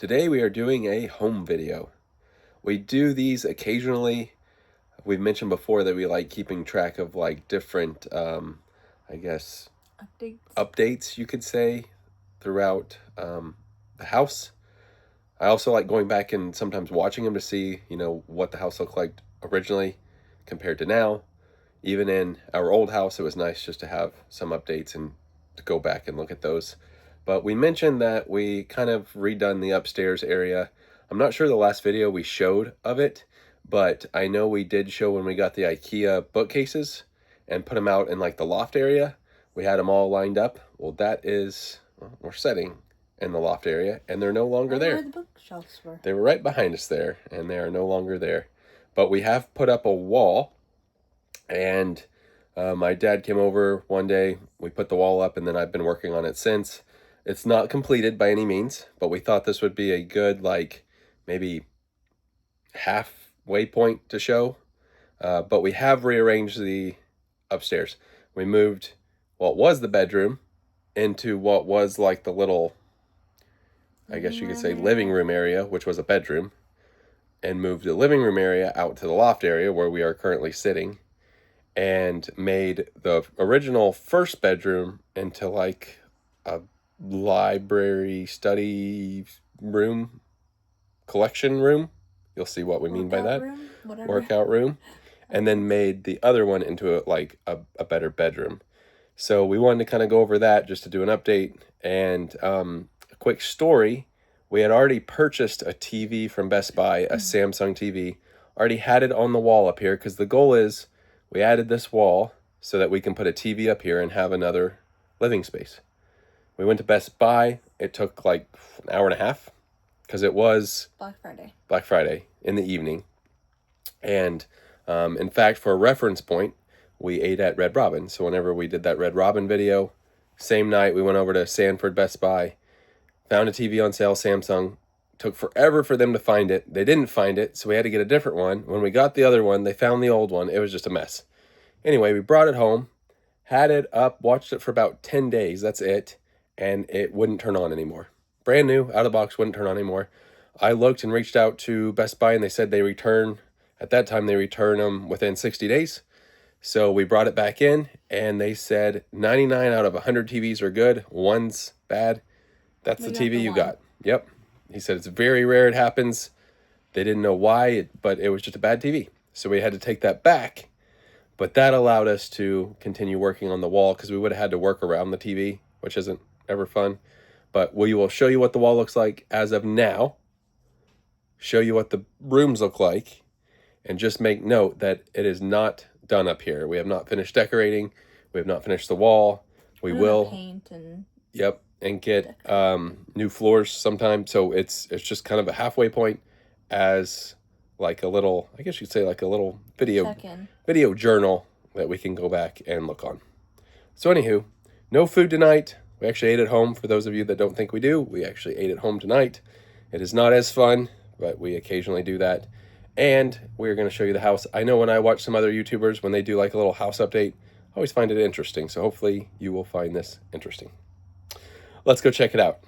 Today we are doing a home video. We do these occasionally. We've mentioned before that we like keeping track of like different, I guess, updates you could say throughout the house. I also like going back and sometimes watching them to see, what the house looked like originally compared to now. Even in our old house, it was nice just to have some updates and to go back and look at those. But we mentioned that we kind of redone the upstairs area. I'm not sure the last video we showed of it, but I know we did show when we got the IKEA bookcases and put them out in like the loft area. We had them all lined up. Well, we're setting in the loft area, and they're no longer there. Where the bookshelves were. They were right behind us there, and they are no longer there. But we have put up a wall, and my dad came over one day. We put the wall up, and then I've been working on it since. It's not completed by any means, but we thought this would be a good, like, maybe halfway point to show. But we have rearranged the upstairs. We moved what was the bedroom into what was like the little, I guess you could say, living room area, which was a bedroom, and moved the living room area out to the loft area where we are currently sitting, and made the original first bedroom into like a library study room, collection room. You'll see what we mean by that. Workout room. And then made the other one into a better bedroom. So we wanted to kind of go over that just to do an update. And a quick story. We had already purchased a TV from Best Buy, a Samsung TV. Already had it on the wall up here because the goal is we added this wall so that we can put a TV up here and have another living space. We went to Best Buy. It took like an hour and a half because it was Black Friday in the evening. And in fact, for a reference point, we ate at Red Robin. So whenever we did that Red Robin video, same night we went over to Sanford Best Buy, found a TV on sale, Samsung. Took forever for them to find it. They didn't find it, so we had to get a different one. When we got the other one, they found the old one. It was just a mess. Anyway, we brought it home, had it up, watched it for about 10 days. That's it. And it wouldn't turn on anymore. Brand new, out of the box, wouldn't turn on anymore. I looked and reached out to Best Buy, and they said they return. At that time, they return them within 60 days. So we brought it back in, and they said 99 out of 100 TVs are good. One's bad. That's the TV you got. Yep. He said it's very rare it happens. They didn't know why, but it was just a bad TV. So we had to take that back. But that allowed us to continue working on the wall because we would have had to work around the TV, which isn't ever fun. But we will show you what the wall looks like as of now. Show you what the rooms look like. And just make note that it is not done up here. We have not finished decorating. We have not finished the wall. We will paint and and get new floors sometime. So it's just kind of a halfway point as like a little, I guess you'd say like a little video journal that we can go back and look on. So anywho, no food tonight. We actually ate at home. For those of you that don't think we do, we actually ate at home tonight. It is not as fun, but we occasionally do that. And we're going to show you the house. I know when I watch some other YouTubers, when they do like a little house update, I always find it interesting. So hopefully you will find this interesting. Let's go check it out.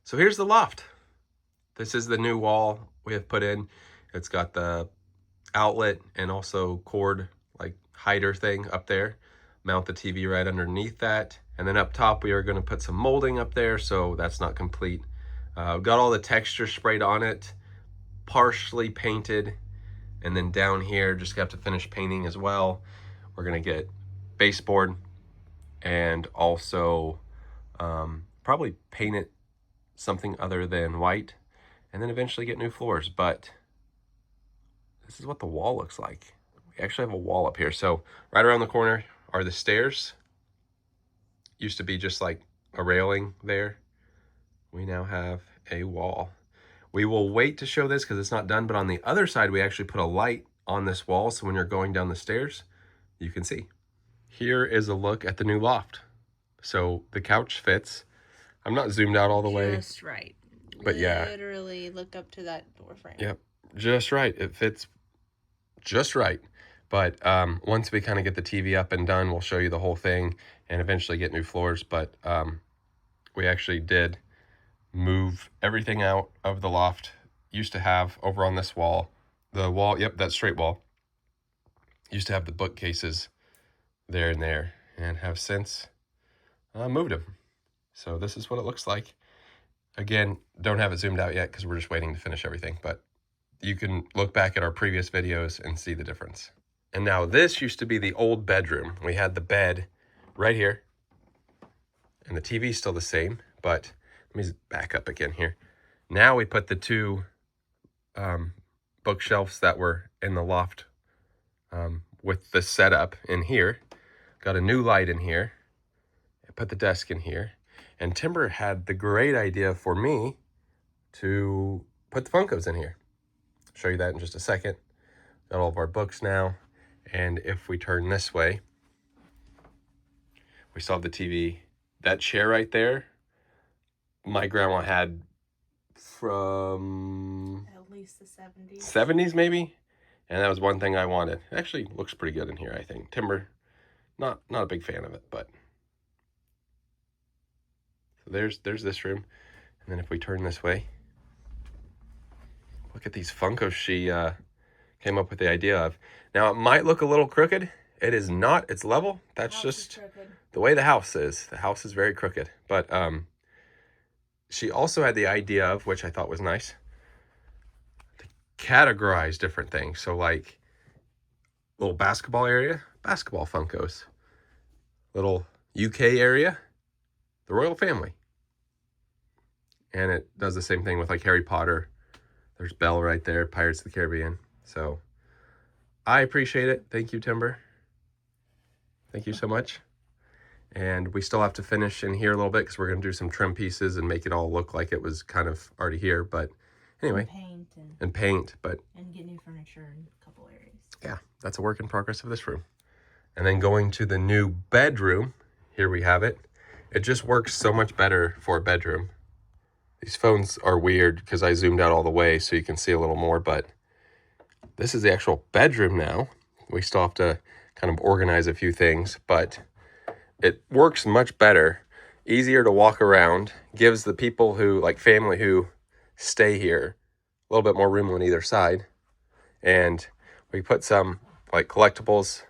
So here's the loft. This is the new wall we have put in. It's got the outlet and also cord like hider thing up there. Mount the TV right underneath that. And then up top, we are going to put some molding up there. So that's not complete. Got all the texture sprayed on it, partially painted. And then down here, just have to finish painting as well. We're going to get baseboard and also probably paint it something other than white. And then eventually get new floors. But this is what the wall looks like. We actually have a wall up here. So right around the corner are the stairs. Used to be just like a railing there. We now have a wall. We will wait to show this because it's not done, but on the other side, we actually put a light on this wall. So when you're going down the stairs, you can see. Here is a look at the new loft. So the couch fits. I'm not zoomed out all the way. Just right. But yeah. Literally look up to that door frame. Yep, just right. It fits just right. But once we kind of get the TV up and done, we'll show you the whole thing and eventually get new floors. But we actually did move everything out of the loft. Used to have over on this wall, the wall, yep, that straight wall, used to have the bookcases there and have since moved them. So this is what it looks like. Again, don't have it zoomed out yet because we're just waiting to finish everything, but you can look back at our previous videos and see the difference. And now this used to be the old bedroom. We had the bed right here, and the TV's still the same, but let me back up again here. Now we put the two bookshelves that were in the loft with the setup in here. Got a new light in here. I put the desk in here. And Timber had the great idea for me to put the Funkos in here. I'll show you that in just a second. Got all of our books now. And if we turn this way, we still have the TV. That chair right there, my grandma had from at least the 70s. 70s maybe? And that was one thing I wanted. It actually looks pretty good in here, I think. Timber, not a big fan of it, but so there's this room. And then if we turn this way, look at these Funkos she came up with the idea of. Now it might look a little crooked. It is not. It's level. That's just the way the house is. The house is very crooked. But she also had the idea of, which I thought was nice, to categorize different things. So like little basketball area, basketball Funkos. Little UK area, the royal family. And it does the same thing with like Harry Potter. There's Belle right there, Pirates of the Caribbean. So I appreciate it. Thank you, Timber. Thank you so much. And we still have to finish in here a little bit because we're going to do some trim pieces and make it all look like it was kind of already here. But anyway. And paint. And get new furniture in a couple areas. Yeah, that's a work in progress of this room. And then going to the new bedroom. Here we have it. It just works so much better for a bedroom. These phones are weird because I zoomed out all the way so you can see a little more, but this is the actual bedroom now. We still have to kind of organize a few things, but it works much better, easier to walk around, gives the people who, like family who stay here, a little bit more room on either side. And we put some like collectibles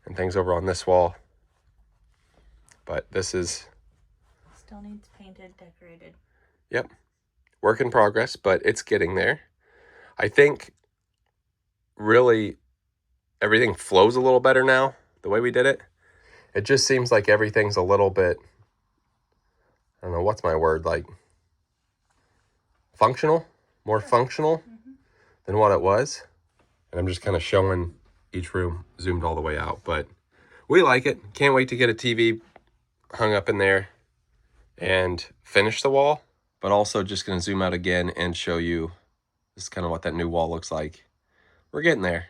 and things over on this wall. But this is... still needs painted, decorated. Yep. Work in progress, but it's getting there. I think really everything flows a little better now, the way we did it. It just seems like everything's a little bit, I don't know, what's my word, like functional, more functional than what it was. And I'm just kind of showing each room zoomed all the way out, but we like it. Can't wait to get a TV hung up in there and finish the wall, but also just going to zoom out again and show you this is kind of what that new wall looks like. We're getting there.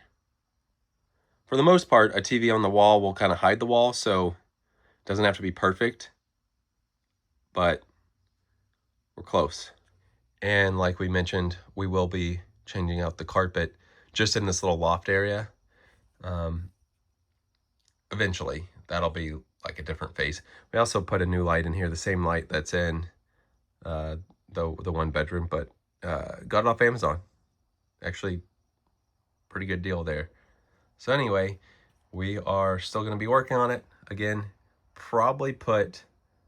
For the most part, a TV on the wall will kind of hide the wall, so it doesn't have to be perfect, but we're close. And like we mentioned, we will be changing out the carpet just in this little loft area. Eventually, that'll be like a different phase. We also put a new light in here, the same light that's in the one bedroom, but got it off Amazon. Actually, pretty good deal there. So anyway, we are still going to be working on it. Again, probably put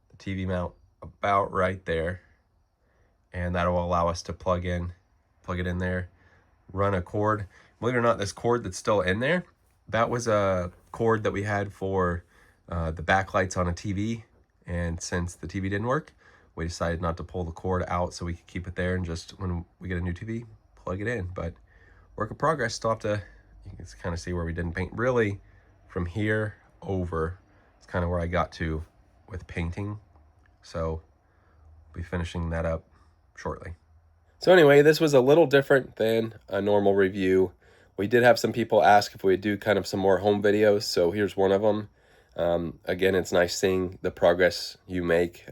the TV mount about right there, and that will allow us to plug it in there, run a cord. Believe it or not, this cord that's still in there, that was a cord that we had for the backlights on a TV, and since the TV didn't work, we decided not to pull the cord out so we could keep it there, and just when we get a new TV, plug it in. But work in progress. Still have to, you can kind of see where we didn't paint. Really, from here over, it's kind of where I got to with painting. So I'll be finishing that up shortly. So anyway, this was a little different than a normal review. We did have some people ask if we would do kind of some more home videos, so here's one of them. Again, it's nice seeing the progress you make.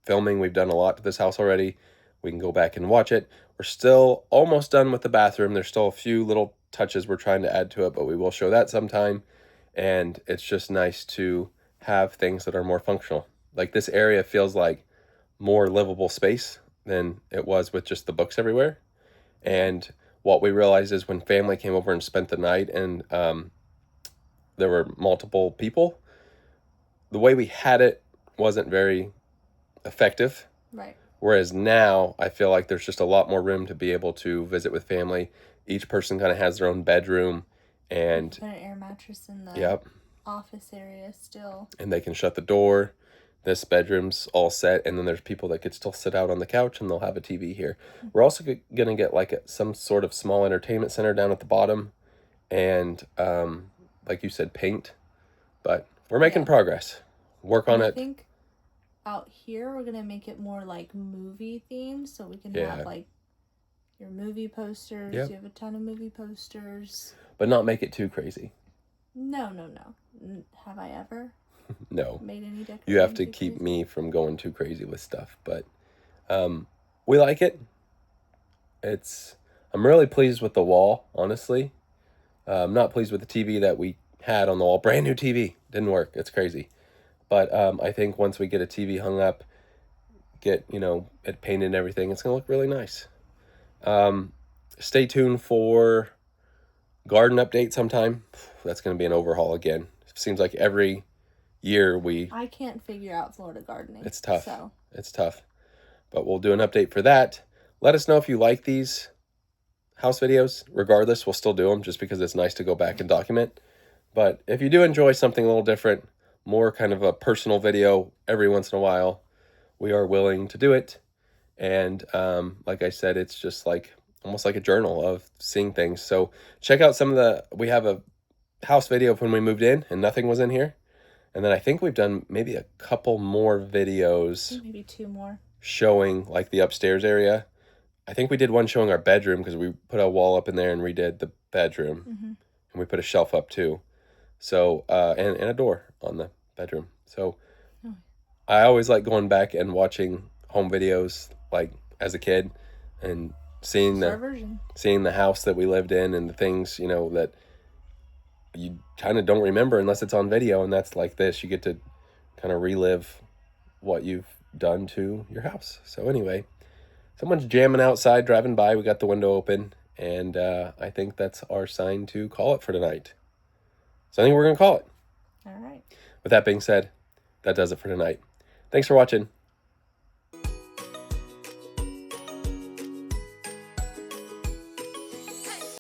Filming, we've done a lot to this house already. We can go back and watch it. We're still almost done with the bathroom. There's still a few little touches we're trying to add to it, but we will show that sometime. And it's just nice to have things that are more functional. Like this area feels like more livable space than it was with just the books everywhere. And what we realized is when family came over and spent the night and there were multiple people, the way we had it wasn't very effective. Right. Whereas now I feel like there's just a lot more room to be able to visit with family. Each person kind of has their own bedroom, and Put an air mattress in the yep, office area still. and they can shut the door. This bedroom's all set, and then there's people that could still sit out on the couch and they'll have a TV here. We're also gonna get like some sort of small entertainment center down at the bottom, and like you said, paint. But we're making progress. Work on I it. think out here we're gonna make it more like movie themed, so we can Yeah. have like your movie posters. Yep. You have a ton of movie posters. But not make it too crazy. No. Have I ever No. made any decorating? You have to too keep crazy? me from going too crazy with stuff. But we like it. I'm really pleased with the wall, honestly. I'm not pleased with the TV that we had on the wall. Brand new TV. Didn't work. It's crazy. But I think once we get a TV hung up, get, it painted and everything, it's going to look really nice. Stay tuned for garden update sometime. That's going to be an overhaul again. It seems like every year I can't figure out Florida gardening. It's tough. So It's tough. But we'll do an update for that. Let us know if you like these house videos. Regardless, we'll still do them just because it's nice to go back and document. But if you do enjoy something a little different, more kind of a personal video every once in a while, we are willing to do it. And like I said, it's just like almost like a journal of seeing things. So check out we have a house video of when we moved in and nothing was in here. And then I think we've done maybe a couple more videos maybe 2 more. showing like the upstairs area. I think we did one showing our bedroom because we put a wall up in there and redid the bedroom. And we put a shelf up too. So, and a door on the bedroom. So I always like going back and watching home videos like as a kid and seeing the house that we lived in and the things, that you kind of don't remember unless it's on video. And that's like this. You get to kind of relive what you've done to your house. So anyway, someone's jamming outside, driving by. We got the window open. And I think that's our sign to call it for tonight. So I think we're going to call it. All right. With that being said, that does it for tonight. Thanks for watching.